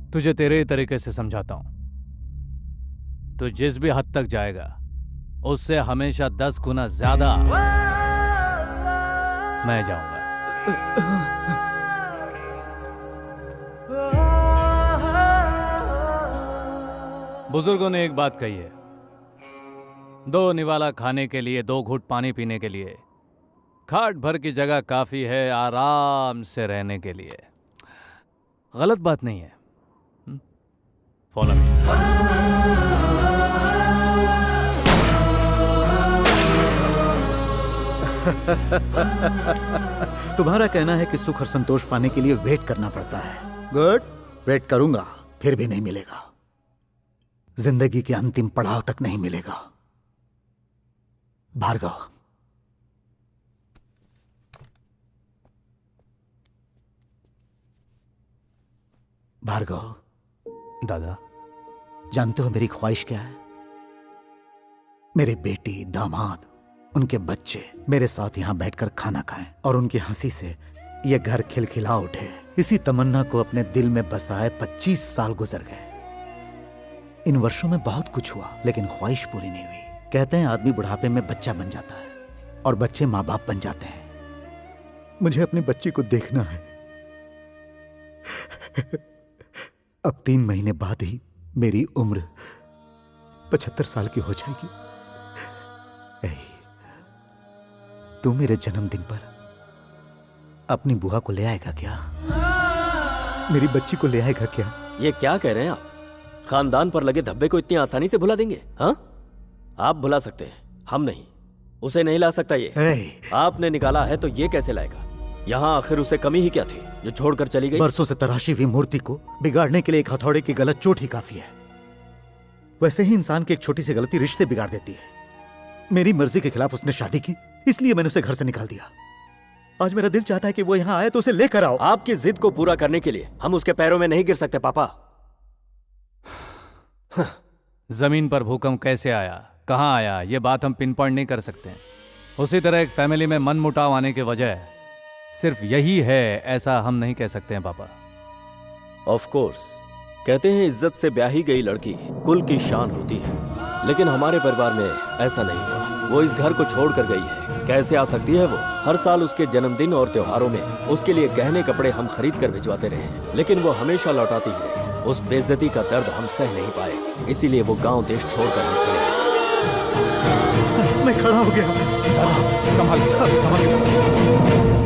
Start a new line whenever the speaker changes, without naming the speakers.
तुझे तेरे ही तरीके से समझाता हूं। तू जिस भी हद तक जाएगा उससे हमेशा 10 गुना ज्यादा मैं जाऊंगा। बुजुर्गों ने एक बात कही है, 2 निवाला खाने के लिए, 2 घूंट पानी पीने के लिए, खाट भर की जगह काफी है आराम से रहने के लिए। गलत बात नहीं है। Follow me.
तुम्हारा कहना है कि सुख और संतोष पाने के लिए वेट करना पड़ता है। गुड, वेट करूंगा, फिर भी नहीं मिलेगा। जिंदगी के अंतिम पड़ाव तक नहीं मिलेगा। भार्गव, भार्गव,
दादा,
जानते हो मेरी ख्वाहिश क्या है? मेरे बेटी, दामाद, उनके बच्चे मेरे साथ यहां बैठकर खाना खाएं और उनकी हंसी से ये घर खिलखिला उठे। इसी तमन्ना को अपने दिल में बसाए 25 साल गुजर गए। इन वर्षों में बहुत कुछ हुआ, लेकिन ख्वाहिश पूरी नहीं हुई। कहते हैं आदमी बुढ़ापे में बच्चा बन जाता है और बच्चे माँ बाप बन जाते हैं। मुझे अपनी बच्ची को देखना है। अब 3 महीने बाद ही मेरी उम्र 75 साल की हो जाएगी। तू मेरे जन्मदिन पर अपनी बुआ को ले आएगा क्या? मेरी बच्ची को ले आएगा क्या?
ये क्या कह रहे हैं आप? खानदान पर लगे धब्बे को इतनी आसानी से भुला देंगे? हाँ, आप भुला सकते हैं, हम नहीं। उसे नहीं ला सकता ये। आपने निकाला है तो ये कैसे लाएगा? यहाँ आखिर उसे कमी ही क्या थी जो छोड़कर चली गई?
बरसों से तराशी हुई मूर्ति को बिगाड़ने के लिए एक हथौड़े की गलत चोट ही काफी है। वैसे ही इंसान की एक छोटी सी गलती रिश्ते बिगाड़ देती है। मेरी मर्जी के खिलाफ उसने शादी की, इसलिए मैंने उसे घर से निकाल दिया। आज मेरा दिल चाहता है कि वो यहाँ आए तो उसे लेकर आओ।
आपकी जिद को पूरा करने के लिए हम उसके पैरों में नहीं गिर सकते पापा।
जमीन पर भूकंप कैसे आया, कहां आया, ये बात हम पिन पॉइंट नहीं कर सकते। उसी तरह एक फैमिली में मनमुटाव आने की वजह सिर्फ यही है, ऐसा हम नहीं कह सकते हैं पापा।
ऑफ कोर्स, कहते हैं इज्जत से ब्याही गई लड़की कुल की शान होती है, लेकिन हमारे परिवार में ऐसा नहीं है। वो इस घर को छोड़ कर गई है, कैसे आ सकती है वो? हर साल उसके जन्मदिन और त्योहारों में उसके लिए गहने कपड़े हम खरीद कर भिजवाते रहे, लेकिन वो हमेशा लौटाती ही रही। उस बेइज्जती का दर्द हम सह नहीं पाए, इसीलिए वो गांव देश छोड़कर हम चले गए।
मैं खड़ा हो गया।
संभाल, संभाल।